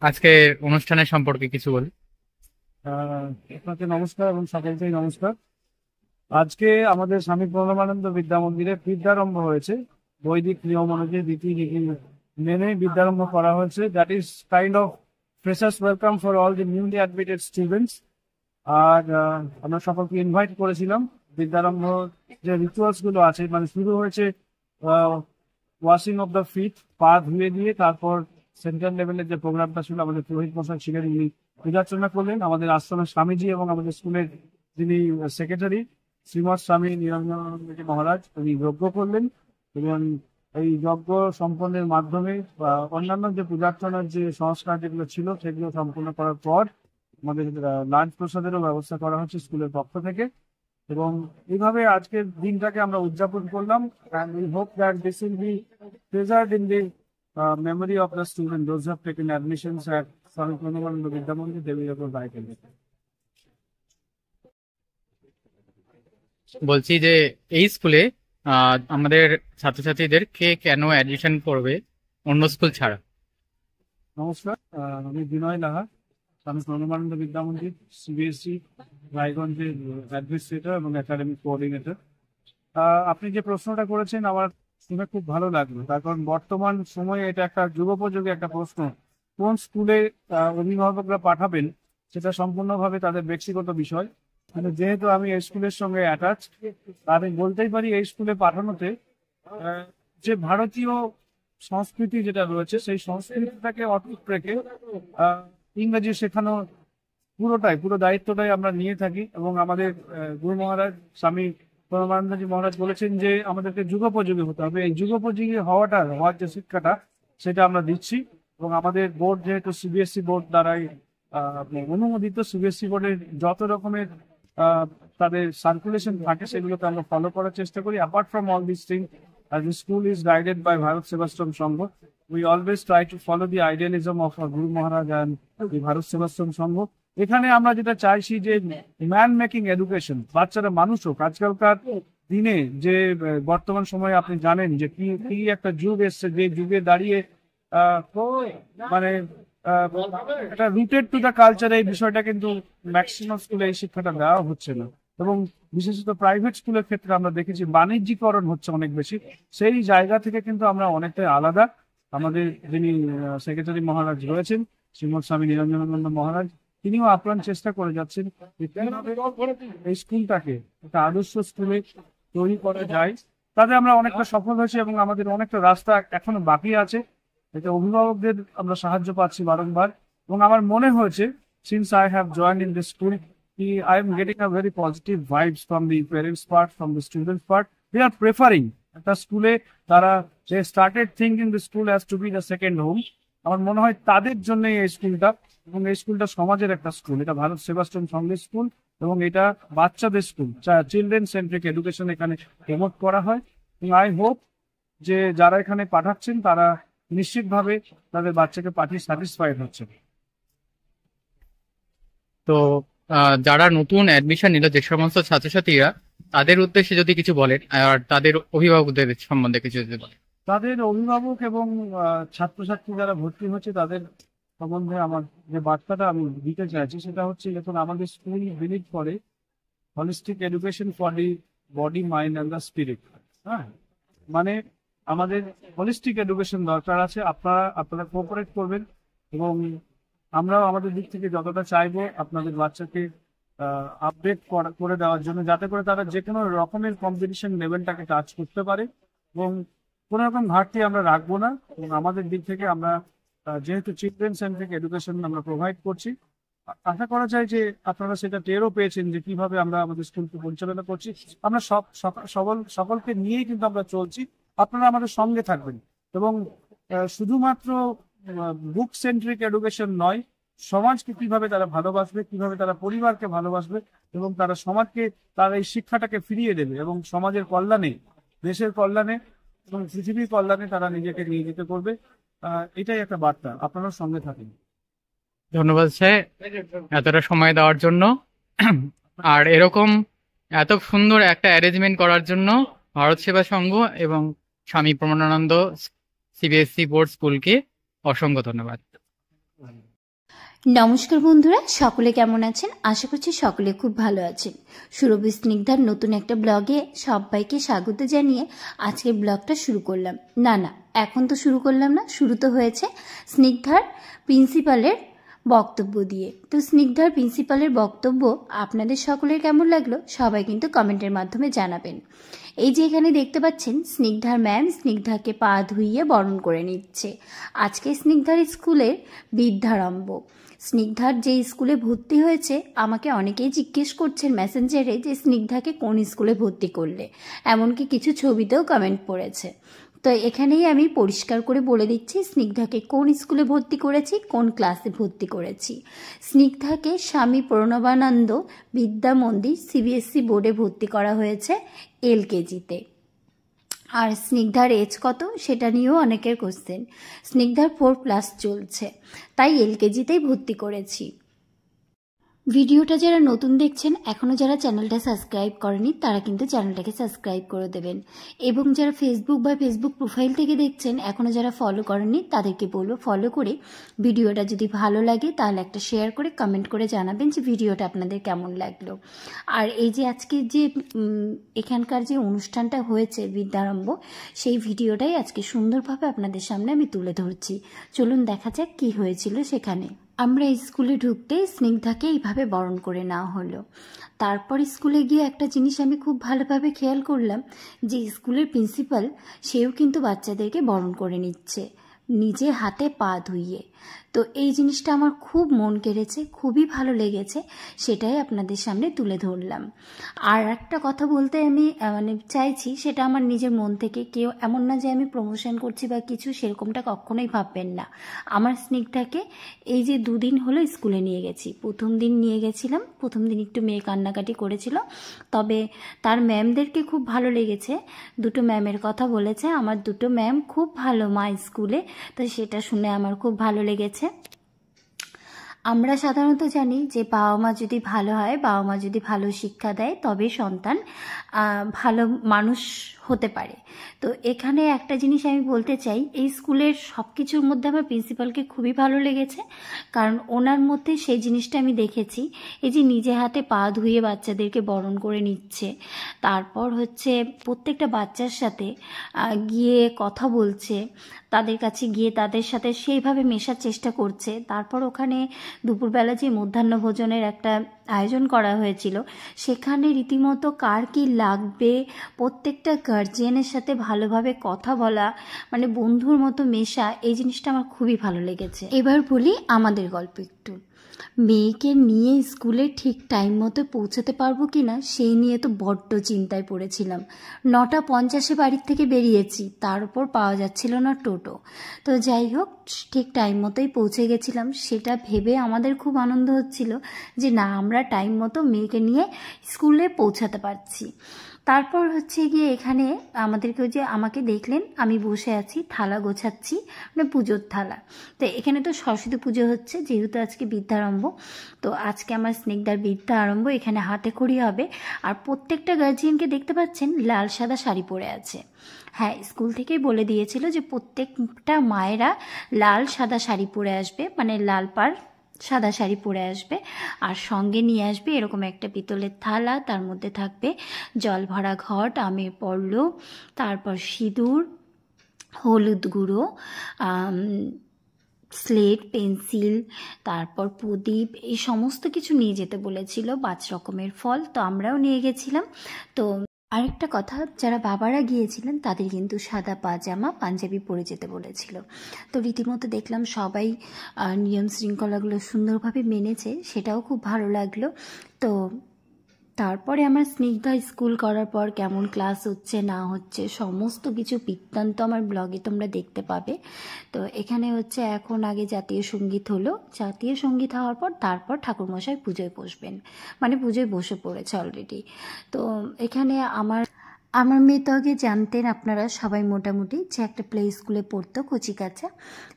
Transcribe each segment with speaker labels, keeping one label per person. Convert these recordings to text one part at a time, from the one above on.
Speaker 1: আজকে অনুষ্ঠানের সম্পর্কে কিছু বলি।
Speaker 2: আপনাকে নমস্কার এবং সকলকেই নমস্কার। আজকে আমাদের স্বামী প্রণবানন্দ বিদ্যা মন্দিরে বিদ্যারম্ভ হয়েছে। বৈদিক নিয়ম অনুযায়ী রীতি মেনে বিদ্যারম্ভ করা হয়েছে। That is kind of freshers welcome for all the newly admitted students. আর আমরা সকলকে ইনভাইট করেছিলাম। বিদ্যারম্ভ যে রিচুয়ালস গুলো আছে, মানে শুরু হয়েছে ওয়াশিং অফ দ্য ফিট, পা ধুয়ে দিয়ে, তারপর সেন্ট্রাল লেভেলের যে প্রোগ্রামটা ছিল আমাদের পুরোহিত মশাই ছিলেন, উনি পূজার্চনা করলেন। আমাদের আশ্রমের স্বামীজি এবং আমাদের স্কুলের যিনি সেক্রেটারি শ্রীমৎ স্বামী নিরঞ্জনানন্দজি মহারাজ, উনি যজ্ঞ করলেন। এবং এই যজ্ঞ সম্পন্নের মাধ্যমে বা অন্যান্য যে পূজার্চনার যে সংস্কার যেগুলো ছিল সেগুলো সম্পূর্ণ করার পর আমাদের লাঞ্চ প্রসাদেরও ব্যবস্থা করা হচ্ছে স্কুলের পক্ষ থেকে। এবং এইভাবে আজকের দিনটাকে আমরা উদযাপন করলাম। and we hope that this will be preserved in the memory of the student those who have taken admissions at Swami Pranamaనంద Vidya Mandir, Deviapur, Raikale.
Speaker 1: বলছি যে এই স্কুলে আমাদের ছাত্রছাত্রীদেরকে কেন অ্যাডমিশন করবে অন্য স্কুল ছাড়া?
Speaker 2: নমস্কার, আমি বিনয় লাহা, স্বামী প্রণবানন্দ বিদ্যা মন্দির সিবিএসই রায়গঞ্জের অ্যাডমিনিস্ট্রেটর এবং একাডেমিক কোঅর্ডিনেটর। আপনি যে প্রশ্নটা করেছেন আমার শুনে খুব ভালো লাগলো, তার কারণ বর্তমান সময়ে এটা একটা যুগোপযোগী একটা প্রশ্ন। কোন স্কুলে অভিভাবকরা পাঠাবেন সেটা সম্পূর্ণভাবে তাদের ব্যক্তিগত বিষয়। কিন্তু যেহেতু আমি এই স্কুলের সঙ্গে অ্যাটাচ, আমি বলতেই পারি এই স্কুলে পাঠানোতে যে ভারতীয় সংস্কৃতি যেটা রয়েছে সেই সংস্কৃতিটাকে অটুট রেখে ইংরেজি শেখানো পুরো দায়িত্বটাই আমরা নিয়ে থাকি। এবং আমাদের গুরু মহারাজ স্বামী প্রণবানন্দজি মহারাজ বলেছেন যে আমাদেরকে যুগোপযোগী হতে হবে। এই যুগোপযোগী হওয়ার যে শিক্ষাটা সেটা আমরা দিচ্ছি। এবং আমাদের বোর্ড যেহেতু সিবিএসই বোর্ড দ্বারাই অনুমোদিত, সিবিএসই বোর্ডের যত রকমের তাদের সার্কুলেশন থাকে সেগুলোকে আমরা ফলো করার চেষ্টা করি। Apart from all this thing, as the school is guided by Bharat Sevastram Sangha, we always try to follow the idealism of our Guru Maharaj and the Bharat Sevastram Sangha. এখানে আমরা যেটা চাইছি যে man making education, বাচ্চারা মানুষ হোক। আজকালকার দিনে যে বর্তমান সময়ে আপনি জানেন যে কি কি একটা যুগ এসছে, যে যুগে দাঁড়িয়ে মানে একটা রুটেড টু দ্য কালচার, এই বিষয়টা কিন্তু ম্যাক্সিমাম স্কুলে এই শিক্ষাটা দেওয়া হচ্ছে না। এবং বিশেষত প্রাইভেট স্কুলের ক্ষেত্রে আমরা দেখেছি বাণিজ্যিকরণ হচ্ছে অনেক বেশি। সেই জায়গা থেকে কিন্তু আমরা অনেকটাই আলাদা। আমাদের যিনি সেক্রেটারি মহারাজ রয়েছেন শ্রীমৎ স্বামী নিরঞ্জনানন্দ মহারাজ, তিনিও আপ্রাণ চেষ্টা করে যাচ্ছেন এই স্কুলটাকে একটা আদর্শ স্কুলে তৈরি করা যায়। তাতে আমরা অনেকটা সফল হয়েছি এবং আমাদের অনেকটা রাস্তা এখনো বাকি আছে। এতে অভিভাবকদের আমরা সাহায্য পাচ্ছি বারংবার। এবং আমার মনে হয়েছে, since I have joined in this school, I am getting a very positive vibes from the parents part, from the students part. They are preferring একটা স্কুলে তারা they started thinking the school has to be the second home. আমার মনে হয় তাদের জন্য এই স্কুলটা, এবং এই স্কুলটা সমাজের একটা স্কুল। এটা ভারত সেবাশ্রম সংঘের স্কুল এবং এটা বাচ্চাদের স্কুল, চিলড্রেন সেন্ট্রিক এডুকেশন এখানে প্রমোট করা হয়। এবং আই হোপ যে যারা এখানে পাঠাচ্ছেন তারা নিশ্চিতভাবে তাদের বাচ্চাকে পাঠিয়ে স্যাটিসফাইড হচ্ছে।
Speaker 1: তো যারা নতুন অ্যাডমিশন নিল যে সমস্ত ছাত্রছাত্রীরা, তাদের উদ্দেশ্যে যদি কিছু বলেন, আর তাদের অভিভাবকদের সম্বন্ধে কিছু যদি বলেন।
Speaker 2: তাদের অভিভাবক এবং ছাত্রছাত্রী যারা ভর্তি হচ্ছে তাদের সম্বন্ধে আমার যে বার্তাটা আমি দিতে চাইছি সেটা হচ্ছে, যখন আমাদের স্কুল বিলিভ করে holistic education for the body, mind and the spirit. হ্যাঁ, মানে আমাদের হলিস্টিক এডুকেশন দরকার আছে। আপনারা কোঅপারেট করবেন এবং আমরাও আমাদের দিক থেকে যতটা চাইবো আপনাদের বাচ্চাকে আপডেট করে দেওয়ার জন্য, যাতে করে তারা যে কোনো রকমের কম্পিটিশন লেভেলটাকে টাচ করতে পারে। এবং কোনো রকম ঘাটতি আমরা রাখবো না। এবং আমাদের দিক থেকে আমরা যেহেতু চিলড্রেন সেন্ট্রিক এডুকেশন আমরা প্রোভাইড করছি, আশা করা যায় যে আপনারা সেটা টেরও পেয়েছেন যে কিভাবে আমরা আমাদের স্কুলকে পরিচালনা করছি। আমরা সকলকে নিয়েই কিন্তু আমরা চলছি। আপনারা আমাদের সঙ্গে থাকবেন এবং শুধুমাত্র বুক সেন্ট্রিক এডুকেশন নয়, সমাজকে কিভাবে তারা ভালোবাসবে, কিভাবে তারা পরিবারকে ভালোবাসবে এবং তারা সমাজকে, তারা এই শিক্ষাটাকে ফিরিয়ে দেবে এবং সমাজের কল্যাণে, দেশের কল্যাণে এবং পৃথিবীর কল্যাণে তারা নিজেকে নিয়ে যেতে করবে। এটাই একটা বার্তা। আপনারা সঙ্গে থাকেন।
Speaker 1: ধন্যবাদ স্যার এতটা সময় দেওয়ার জন্য, আর এরকম এত সুন্দর একটা অ্যারেঞ্জমেন্ট করার জন্য ভারত সেবা সংঘ এবং স্বামী প্রমানানন্দ সিবিএসসি বোর্ড স্কুলকে অসংখ্য ধন্যবাদ।
Speaker 3: নমস্কার বন্ধুরা, সকলে কেমন আছেন? আশা করছি সকলে খুব ভালো আছেন। সুরভি স্নিগ্ধার নতুন একটা ব্লগে সবাইকে স্বাগত জানিয়ে আজকের ব্লগটা শুরু করলাম। না, এখন তো শুরু করলাম না, শুরু তো হয়েছে স্নিগ্ধার প্রিন্সিপালের বক্তব্য দিয়ে। তো স্নিগ্ধার প্রিন্সিপালের বক্তব্য আপনাদের সকলের কেমন লাগলো সবাই কিন্তু কমেন্টের মাধ্যমে জানাবেন। এই যে এখানে দেখতে পাচ্ছেন স্নিগ্ধার ম্যাম স্নিগ্ধাকে পা ধুইয়ে বরণ করে নিচ্ছে। আজকে স্নিগ্ধার স্কুলের বৃদ্ধারম্ভ। স্নিগ্ধার যে স্কুলে ভর্তি হয়েছে, আমাকে অনেকেই জিজ্ঞেস করছেন মেসেঞ্জারে যে স্নিগ্ধাকে কোন স্কুলে ভর্তি করলে, এমনকি কিছু ছবিতেও কমেন্ট পড়েছে। তো এখানেই আমি পরিষ্কার করে বলে দিচ্ছি স্নিগ্ধাকে কোন স্কুলে ভর্তি করেছি, কোন ক্লাসে ভর্তি করেছি। স্নিগ্ধাকে স্বামী প্রণবানন্দ বিদ্যা মন্দির সিবিএসসি বোর্ডে ভর্তি করা হয়েছে এলকেজিতে। আর স্নিগ্ধার এজ কত সেটা নিয়েও অনেকের কোশ্চেন। স্নিগ্ধার 4+ চলছে, তাই এলকেজিতেই ভর্তি করেছি। ভিডিওটা যারা নতুন দেখছেন, এখনও যারা চ্যানেলটা সাবস্ক্রাইব করেনি তারা কিন্তু চ্যানেলটাকে সাবস্ক্রাইব করে দেবেন, এবং যারা ফেসবুক বা ফেসবুক প্রোফাইল থেকে দেখছেন এখনও যারা ফলো করেননি তাদেরকে বলবো ফলো করে ভিডিওটা যদি ভালো লাগে তাহলে একটা শেয়ার করে কমেন্ট করে জানাবেন যে ভিডিওটা আপনাদের কেমন লাগলো। আর এই যে আজকে যে এখানকার যে অনুষ্ঠানটা হয়েছে বিদ্যারম্ভ, সেই ভিডিওটাই আজকে সুন্দরভাবে আপনাদের সামনে আমি তুলে ধরছি। চলুন দেখা যাক কী হয়েছিল সেখানে। আমরা স্কুলে ঢুকতে স্নিগ্ধাকে এইভাবে বরণ করে নেওয়া হলো। তারপর স্কুলে গিয়ে একটা জিনিস আমি খুব ভালোভাবে খেয়াল করলাম যে স্কুলের প্রিন্সিপাল সেও কিন্তু বাচ্চাদেরকে বরণ করে নিচ্ছে নিজে হাতে পা ধুইয়ে। তো এই জিনিসটা আমার খুব মন কেড়েছে, খুবই ভালো লেগেছে, সেটাই আপনাদের সামনে তুলে ধরলাম। আর একটা কথা বলতে আমি চাইছি, সেটা আমার নিজের মন থেকে, কেউ এমন না যে আমি প্রমোশন করছি বা কিছু, সেরকমটা কখনোই ভাববেন না। আমার স্নিগ্ধাকে এই যে 2 দিন হলো স্কুলে নিয়ে গেছি। প্রথম দিন নিয়ে গেছিলাম, প্রথম দিন একটু মেয়ে কান্নাকাটি করেছিল, তবে তার ম্যামদেরকে খুব ভালো লেগেছে। 2টো ম্যামের কথা বলেছে, আমার 2টো ম্যাম খুব ভালো মা স্কুলে, তো সেটা শুনে আমার খুব ভালো লেগেছে। আমরা সাধারণত জানি যে বাবা মা যদি ভালো হয়, বাবা মা যদি ভালো শিক্ষা দেয়, তবে সন্তান ভালো মানুষ হতে পারে। তো এখানে একটা জিনিস আমি বলতে চাই, এই স্কুলের সব কিছুর মধ্যে আমার প্রিন্সিপালকে খুবই ভালো লেগেছে, কারণ ওনার মধ্যে সেই জিনিসটা আমি দেখেছি। এই যে নিজে হাতে পা ধুয়ে বাচ্চাদেরকে বরণ করে নিচ্ছে, তারপর হচ্ছে প্রত্যেকটা বাচ্চার সাথে গিয়ে কথা বলছে, তাদের কাছে গিয়ে তাদের সাথে সেইভাবে মেশার চেষ্টা করছে। তারপর ওখানে দুপুরবেলা যে মধ্যাহ্ন ভোজনের একটা আয়োজন করা হয়েছিল, সেখানে রীতিমতো কার কি লাগবে প্রত্যেকটা গার্জিয়ানের সাথে ভালোভাবে কথা বলা, মানে বন্ধুর মতো মেশা, এই জিনিসটা আমার খুবই ভালো লেগেছে। এবার বলি আমাদের গল্প একটু। মেয়েকে নিয়ে স্কুলে ঠিক টাইম মতো পৌঁছাতে পারবো কি না সেই নিয়ে তো বড্ড চিন্তায় পড়েছিলাম। 9:50 বাড়ির থেকে বেরিয়েছি, তার উপর পাওয়া যাচ্ছিল না টোটো। তো যাই হোক, ঠিক টাইম মতোই পৌঁছে গেছিলাম। সেটা ভেবে আমাদের খুব আনন্দ হচ্ছিল যে না, আমরা টাইম মতো মেয়েকে নিয়ে স্কুলে পৌঁছাতে পারছি। তারপর হচ্ছে গিয়ে এখানে আমাকে দেখলেন আমি বসে আছি, থালা গোছাচ্ছি, মানে পুজোর থালা। তো এখানে তো সরস্বতী পুজো হচ্ছে, যেহেতু আজকে বিদ্যারম্ভ, তো আজকে আমার স্নিগ্ধার বিদ্যা আরম্ভ। এখানে হাতে খড়ি হবে, আর প্রত্যেকটা গার্জিয়ানকে দেখতে পাচ্ছেন লাল সাদা শাড়ি পরে আছে। হ্যাঁ, স্কুল থেকেই বলে দিয়েছিল যে প্রত্যেকটা মায়েরা লাল সাদা শাড়ি পরে আসবে, মানে লাল পাড় সাদা শাড়ি পরে আসবে, আর সঙ্গে নিয়ে আসবে এরকম একটা পিতলের থালা, তার মধ্যে থাকবে জল ভরা ঘট, আমের পল্লব, তারপর সিঁদুর, হলুদ গুঁড়ো, স্লেট, পেন্সিল, তারপর প্রদীপ, এই সমস্ত কিছু নিয়ে যেতে বলেছিল, 5 রকমের ফল। তো আমরাও নিয়ে গেছিলাম। তো আরেকটা কথা, যারা বাবারা গিয়েছিলেন তাদের কিন্তু সাদা পাজামা পাঞ্জাবি পরে যেতে বলেছিল। তো রীতিমতো দেখলাম সবাই নিয়ম শৃঙ্খলাগুলো সুন্দরভাবে মেনেছে, সেটাও খুব ভালো লাগলো। তো তারপরে আমার স্নিগ্ধা স্কুল করার পর কেমন ক্লাস হচ্ছে না হচ্ছে সমস্ত কিছু বৃত্তান্ত আমার ব্লগে তোমরা দেখতে পাবে। তো এখানে হচ্ছে এখন আগে জাতীয় সঙ্গীত হলো, জাতীয় সঙ্গীত হওয়ার পর তারপর ঠাকুরমশাই পুজোয় বসবেন, মানে পুজোয় বসে পড়েছে অলরেডি। তো এখানে আমার আমার মেয়ে তো আগে জানতেন আপনারা সবাই মোটামুটি যে একটা প্লে স্কুলে পড়তো কচিকাঁচা।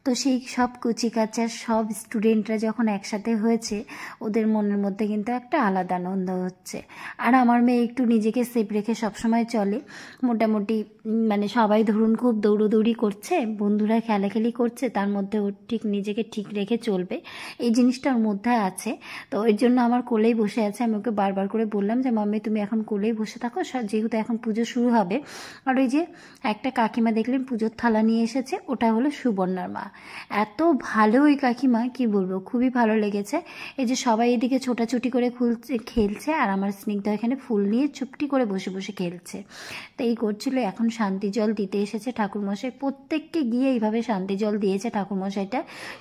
Speaker 3: তো সেই সব কচিকাঁচার সব স্টুডেন্টরা যখন একসাথে হয়েছে ওদের মনের মধ্যে কিন্তু একটা আলাদা আনন্দ হচ্ছে। আর আমার মেয়ে একটু নিজেকে সেফ রেখে সবসময় চলে মোটামুটি, মানে সবাই ধরুন খুব দৌড়োদৌড়ি করছে, বন্ধুরা খেলাখেলি করছে, তার মধ্যে ওর ঠিক নিজেকে ঠিক রেখে চলবে এই জিনিসটা ওর মধ্যে আছে। তো এর জন্য আমার কোলেই বসে আছে। আমি ওকে বারবার করে বললাম যে মাম্মি তুমি এখন কোলেই বসে থাকো, যেহেতু এখন পুজো শুরু হবে। আর ওই যে একটা কাকিমা দেখলেন পুজোর থালা নিয়ে এসেছে, ওটা হলো সুবর্ণার মা। এত ভালো ওই কাকিমা, কি বলবো, খুবই ভালো লেগেছে। এই যে সবাই এদিকে ছোটাছুটি করে খেলছে আর আমার স্নিগ্ধা এখানে ফুল নিয়ে চুপটি করে বসে বসে খেলছে। তো এই করছিল। এখন শান্তি জল দিতে এসেছে ঠাকুরমশাই, প্রত্যেককে গিয়ে এইভাবে শান্তি জল দিয়েছে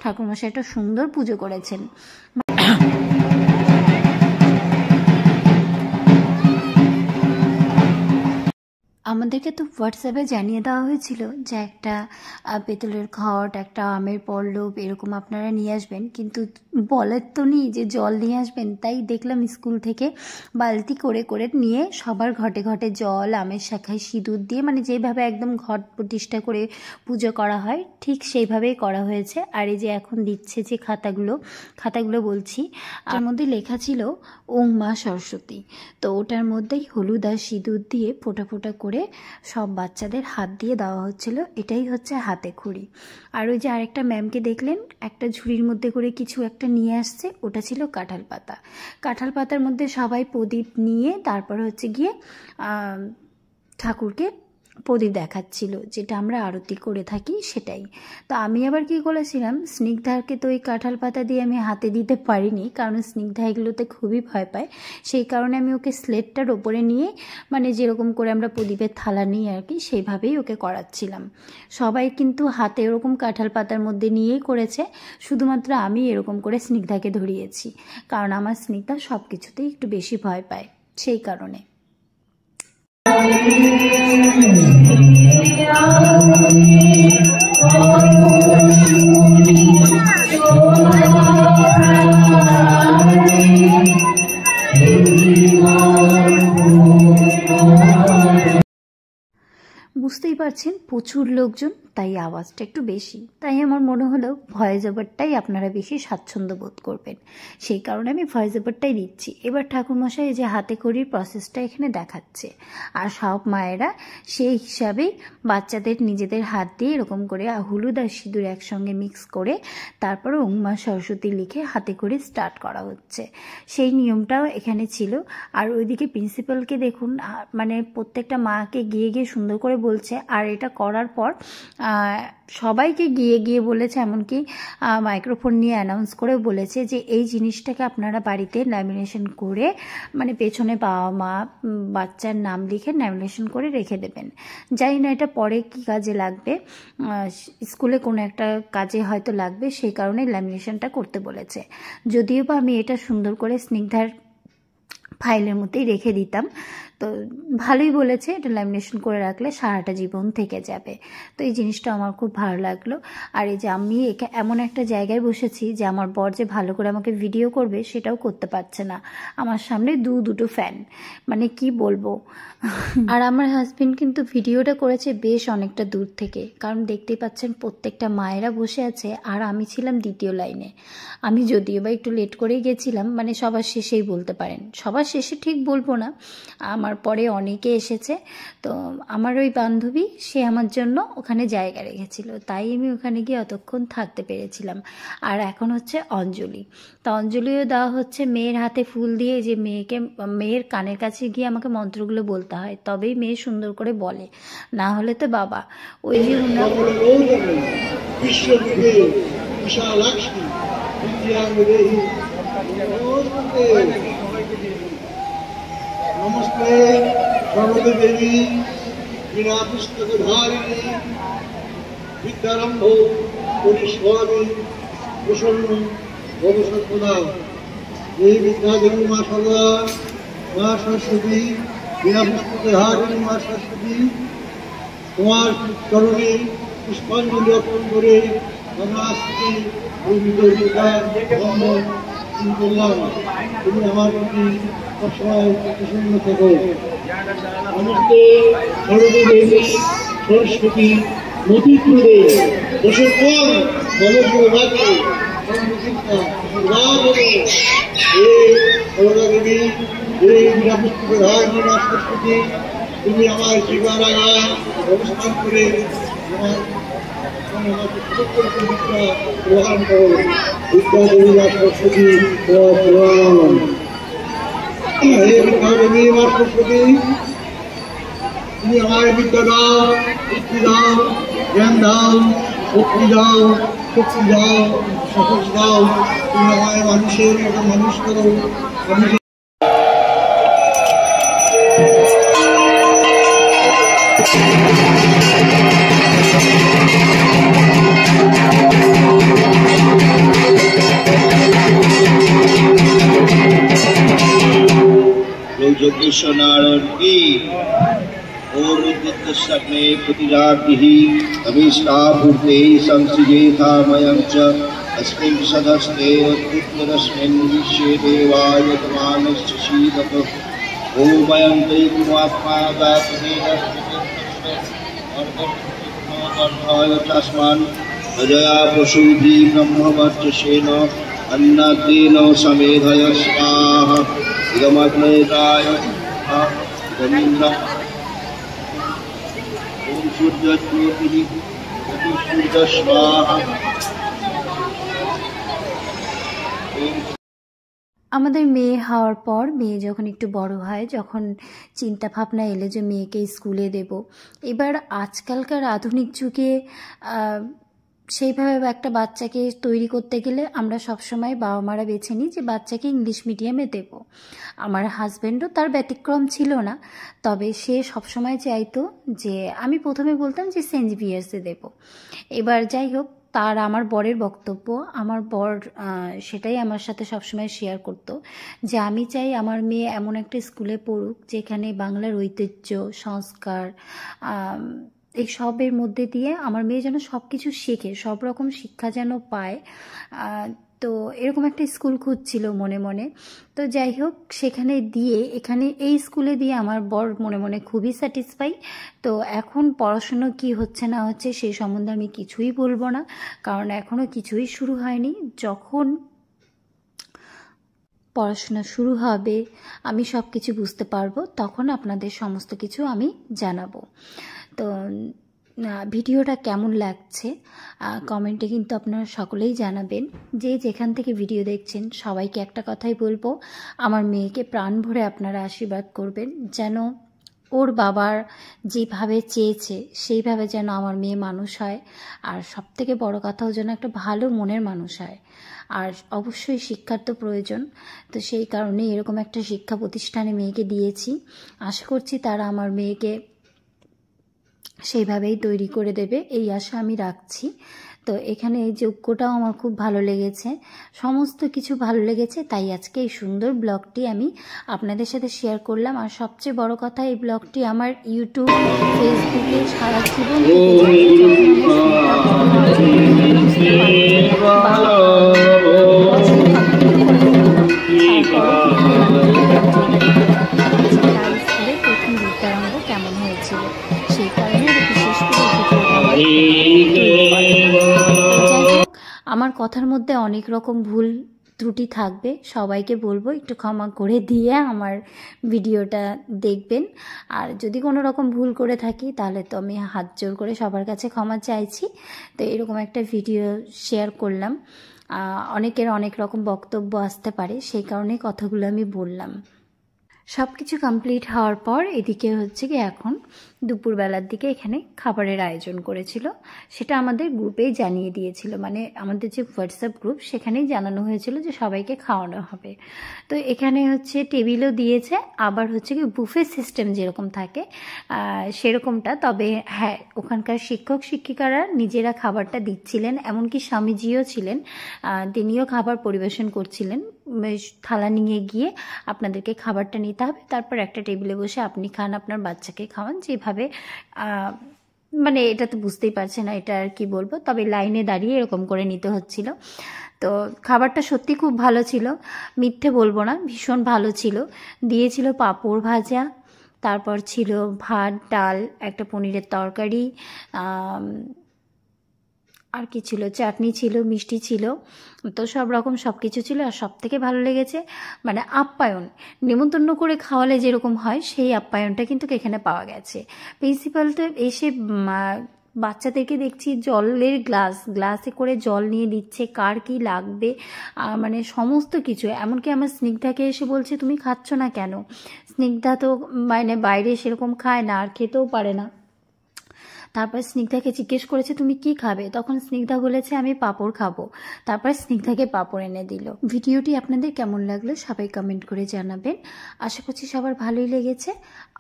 Speaker 3: ঠাকুরমশাইটা সুন্দর পুজো করেছেন। আমাদেরকে তো হোয়াটসঅ্যাপে জানিয়ে দেওয়া হয়েছিল যে একটা পেতলের ঘট, একটা আমের পল্লব এরকম আপনারা নিয়ে আসবেন, কিন্তু বলার তো নেই যে জল নিয়ে আসবেন। তাই দেখলাম স্কুল থেকে বালতি করে করে নিয়ে সবার ঘটে ঘটে জল, আমের শাখায় সিঁদুর দিয়ে, মানে যেভাবে একদম ঘট প্রতিষ্ঠা করে পুজো করা হয় ঠিক সেইভাবেই করা হয়েছে। আর এই যে এখন দিচ্ছে যে খাতাগুলো বলছি, তার মধ্যে লেখা ছিল ওং মা সরস্বতী। তো ওটার মধ্যেই হলুদ আর সিঁদুর দিয়ে ফোঁটা ফোঁটা করে সব বাচ্চাদের হাত দিয়ে দেওয়া হচ্ছিল। এটাই হচ্ছে হাতে খড়ি। আর ওই যে আরেকটা ম্যামকে দেখলেন একটা ঝুড়ির মধ্যে করে কিছু একটা নিয়ে আসছে, ওটা ছিল কাঁঠাল পাতা। কাঁঠাল পাতার মধ্যে সবাই প্রদীপ নিয়ে তারপর হচ্ছে গিয়ে ঠাকুরকে প্রদীপ দেখাচ্ছিল, যেটা আমরা আরতি করে থাকি সেটাই। তো আমি আবার কি করেছিলাম, স্নিগ্ধাকে তো ওই কাঁঠাল পাতা দিয়ে আমি হাতে দিতে পারিনি, কারণ স্নিগ্ধা এগুলোতে খুবই ভয় পায়। সেই কারণে আমি ওকে স্লেটটার ওপরে নিয়ে, মানে যেরকম করে আমরা প্রদীপের থালা নিই আর কি, সেইভাবেই ওকে করাচ্ছিলাম। সবাই কিন্তু হাতে ওরকম কাঁঠাল পাতার মধ্যে নিয়েই করেছে, শুধুমাত্র আমি এরকম করে স্নিগ্ধাকে ধরিয়েছি, কারণ আমার স্নিগ্ধা সব কিছুতেই একটু বেশি ভয় পায়, সেই কারণে। বুঝতেই পারছেন প্রচুর লোকজন, তাই আওয়াজটা একটু বেশি। তাই আমার মনে হলো ভয়েস ওভারটাই আপনারা বেশি স্বাচ্ছন্দ্য বোধ করবেন, সেই কারণে আমি ভয়েস ওভারটাই দিচ্ছি। এবার ঠাকুরমশাই যে হাতে খড়ির প্রসেসটা এখানে দেখাচ্ছে, আর সব মায়েরা সেই হিসাবেই বাচ্চাদের নিজেদের হাত দিয়ে এরকম করে হলুদ আর সিঁদুর একসঙ্গে মিক্স করে তারপরে ওং মা সরস্বতী লিখে হাতে করে স্টার্ট করা হচ্ছে। সেই নিয়মটাও এখানে ছিল। আর ওইদিকে প্রিন্সিপালকে দেখুন, মানে প্রত্যেকটা মাকে গিয়ে গিয়ে সুন্দর করে বলছে। আর এটা করার পর সবাইকে গিয়ে গিয়ে বলেছে, এমনকি মাইক্রোফোন নিয়ে অ্যানাউন্স করে বলেছে যে এই জিনিসটাকে আপনারা বাড়িতে ল্যামিনেশন করে, মানে পেছনে বাবা মা বাচ্চার নাম লিখে ল্যামিনেশন করে রেখে দেবেন। জানি না এটা পরে কি কাজে লাগবে, স্কুলে কোনো একটা কাজে হয়তো লাগবে, সেই কারণে ল্যামিনেশনটা করতে বলেছে। যদিও বা আমি এটা সুন্দর করে স্নিগ্ধার ফাইলের মধ্যেই রেখে দিতাম। তো ভালোই বলেছে, এটা ল্যামিনেশন করে রাখলে সারাটা জীবন থেকে যাবে। তো এই জিনিসটা আমার খুব ভালো লাগলো। আর এই যে আমি এমন একটা জায়গায় বসেছি যে আমার বর যে ভালো করে আমাকে ভিডিও করবে সেটাও করতে পারছে না, আমার সামনে দুটো ফ্যান, মানে কি বলবো। আর আমার হাজবেন্ড কিন্তু ভিডিওটা করেছে বেশ অনেকটা দূর থেকে, কারণ দেখতেই পাচ্ছেন প্রত্যেকটা মায়েরা বসে আছে আর আমি ছিলাম দ্বিতীয় লাইনে। আমি যদিও বা একটু লেট করেই গেছিলাম, মানে সবার শেষেই বলতে পারেন, সবার শেষে ঠিক বলবো না, আমার পরে অনেকে এসেছে। তো আমার ওই বান্ধবী সে আমার জন্য ওখানে জায়গা রেখেছিল, তাই আমি ওখানে গিয়ে অতক্ষণ থাকতে পেরেছিলাম। আর এখন হচ্ছে অঞ্জলি, তো অঞ্জলিও দেওয়া হচ্ছে মেয়ের হাতে ফুল দিয়ে, যে মেয়ের কানের কাছে গিয়ে আমাকে মন্ত্রগুলো বলতে হয়, তবেই মেয়ে সুন্দর করে বলে, না হলে তো বাবা ওই যে
Speaker 4: नमस्ते सर्वदे देवी वीणा पुस्तक धारिणी विद्यारंभ स्वामी प्रसन्न भवसत्पदा ये विद्या देवी माँ सर्वा माँ सरस्वती वीणा पुस्तक धारिणी माँ सरस्वती তোমার চরণে পুষ্পাঞ্জলি অর্পণ করে আমরা আজকে তুমি বললাম তুমি আমার প্রতি সবসময় প্রসন্ন থেকো। সমস্ত সর্বদেবী সরস্বতী মতিপুরে বসুকর সমগ্র রাজ্যে সর্বশিক্ষা দেবী এই বিরাপুষ্পধারিণী মা সরস্বতী তুমি আমার জীবনাগায় অবস্থান করে প্রদান করো। বিদ্যা দেবী মা সরস্বতী প্রণাম। হে বিদ্যা দেবী মা সরস্বতী তুমি আমার বিদ্যা দাও, বুদ্ধি দাও, জ্ঞান দাও, শক্তি দাও, শক্তি দাও, সাহস দাও। তুমি আমার মানুষের মতো মানুষ করো।
Speaker 5: योगेश्वर नारायण की और विद्युत्सग्ने प्रतिजातिः अभिष्टापूर्ते संसिजेथामयं च अस्मिन् सदस्ते उत्तरस्मिन् विश्वे देवाय तमानश्च शीतः ओमयं दैकुमात्मादाय तस्मान् अजया पशुभिः ब्रह्मवर्चसेन अन्नाद्येन समेधय स्वाहा इदमग्नेताय इदमिन्द्र ओम सूर्यज्योतिः सूर्य स्वाहा।
Speaker 3: আমাদের মেয়ে হওয়ার পর মেয়ে যখন একটু বড় হয়, যখন চিন্তা ভাবনা এলো যে মেয়েকে স্কুলে দেব, এবার আজকালকার আধুনিক যুগে সেইভাবে একটা বাচ্চাকে তৈরি করতে গেলে আমরা সবসময় বাবা মারা বেছে নিই যে বাচ্চাকে ইংলিশ মিডিয়ামে দেব। আমার হাজব্যান্ডও তার ব্যতিক্রম ছিল না, তবে সে সবসময় চাইতো যে আমি প্রথমে বলতাম যে সেন্ট জেভিয়ার্সে দেব। এবার যাই হোক, তার আমার বরের বক্তব্য, আমার বর সেটাই আমার সাথে সবসময় শেয়ার করতো যে আমি চাই আমার মেয়ে এমন একটা স্কুলে পড়ুক যেখানে বাংলার ঐতিহ্য, সংস্কার, এই সবের মধ্যে দিয়ে আমার মেয়ে যেন সব কিছু শেখে, সব রকম শিক্ষা যেন পায়। তো এরকম একটা স্কুল খুঁজছিল মনে মনে। তো যাই হোক, সেখানে দিয়ে এখানে এই স্কুলে দিয়ে আমার বর মনে মনে খুবই স্যাটিসফাই। তো এখন পড়াশুনো কি হচ্ছে না হচ্ছে সেই সম্বন্ধে আমি কিছুই বলবো না, কারণ এখনও কিছুই শুরু হয়নি। যখন পড়াশোনা শুরু হবে, আমি সব কিছু বুঝতে পারবো, তখন আপনাদের সমস্ত কিছু আমি জানাবো। তো ভিডিওটা কেমন লাগছে কমেন্টে কিন্তু আপনারা সকলেই জানাবেন। যে যেখান থেকে ভিডিও দেখছেন সবাইকে একটা কথাই বলবো, আমার মেয়েকে প্রাণ ভরে আপনারা আশীর্বাদ করবেন, যেন ওর বাবার যেভাবে চেয়েছে সেইভাবে যেন আমার মেয়ে মানুষ হয়। আর সবথেকে বড় কথাও যেন একটা ভালো মনের মানুষ হয়। আর অবশ্যই শিক্ষার তো প্রয়োজন, তো সেই কারণে এরকম একটা শিক্ষা প্রতিষ্ঠানে মেয়েকে দিয়েছি। আশা করছি তারা আমার মেয়েকে সেইভাবেই তৈরি করে দেবে, এই আশা আমি রাখছি। তো এখানে এই যোগ্যটাও আমার খুব ভালো লেগেছে, সমস্ত কিছু ভালো লেগেছে, তাই আজকে এই সুন্দর ব্লগটি আমি আপনাদের সাথে শেয়ার করলাম। আর সবচেয়ে বড় কথা, এই ব্লগটি আমার ইউটিউব, ফেসবুকে সারা জীবন প্রথম বিদ্যারঙ্গ কেমন হয়েছিল সেই কারণে বিশেষ করে আমার কথার মধ্যে অনেক রকম ভুল ত্রুটি থাকবে, সবাইকে বলবো একটু ক্ষমা করে দিয়ে আমার ভিডিওটা দেখবেন। আর যদি কোনো রকম ভুল করে থাকি তাহলে তো আমি হাত জোর করে সবার কাছে ক্ষমা চাইছি। তো এরকম একটা ভিডিও শেয়ার করলাম, অনেকের অনেক রকম বক্তব্য আসতে পারে, সেই কারণে কথাগুলো আমি বললাম। সব কিছু কমপ্লিট হওয়ার পর এদিকে হচ্ছে কি এখন দুপুরবেলার দিকে এখানে খাবারের আয়োজন করেছিল, সেটা আমাদের গ্রুপেই জানিয়ে দিয়েছিল, মানে আমাদের যে হোয়াটসঅ্যাপ গ্রুপ সেখানেই জানানো হয়েছিল যে সবাইকে খাওয়ানো হবে। তো এখানে হচ্ছে টেবিলও দিয়েছে, আবার হচ্ছে কি বুফে সিস্টেম যেরকম থাকে সেরকমটা। তবে হ্যাঁ, ওখানকার শিক্ষক শিক্ষিকারা নিজেরা খাবারটা দিচ্ছিলেন, এমনকি স্বামীজিও ছিলেন, তিনিও খাবার পরিবেশন করছিলেন। থালা নিয়ে গিয়ে আপনাদেরকে খাবারটা নিতে হবে, তারপর একটা টেবিলে বসে আপনি খান, আপনার বাচ্চাকে খাওয়ান, যেভাবে মানে এটা তো বুঝতেই পারছে না এটা আর কি বলবো, তবে লাইনে দাঁড়িয়ে এরকম করে নিতে হচ্ছিল। তো খাবারটা সত্যি খুব ভালো ছিল, মিথ্যে বলবো না, ভীষণ ভালো ছিল। দিয়েছিল পাঁপড় ভাজা, তারপর ছিল ভাত, ডাল, একটা পনিরের তরকারি, আর কি ছিল, চাটনি ছিল, মিষ্টি ছিল, তো সব রকম সব কিছু ছিল। আর সব থেকে ভালো লেগেছে মানে আপ্যায়ন, নেমন্তন্ন করে খাওয়ালে যেরকম হয় সেই আপ্যায়নটা কিন্তু এখানে পাওয়া গেছে। প্রিন্সিপাল তো এসে বাচ্চাদেরকে দেখছি জলের গ্লাসে করে জল নিয়ে দিচ্ছে, কার কি লাগবে মানে সমস্ত কিছু। এমনকি আমার স্নিগ্ধাকে এসে বলছে তুমি খাচ্ছ না কেন? স্নিগ্ধা তো মানে বাইরে সেরকম খায় না, আর খেতেও পারে না। তারপর স্নিগ্ধাকে জিজ্ঞেস করেছে তুমি কি খাবে, তখন স্নিগ্ধা বলেছে আমি পাঁপড় খাবো। তারপর স্নিগ্ধাকে পাঁপড় এনে দিল। ভিডিওটি আপনাদের কেমন লাগলো সবাই কমেন্ট করে জানাবেন। আশা করছি সবার ভালোই লেগেছে।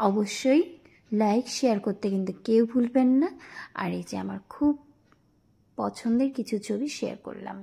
Speaker 3: অবশ্যই লাইক শেয়ার করতে কিন্তু কেউ ভুলবেন না। আর এই যে আমার খুব পছন্দের কিছু ছবি শেয়ার করলাম।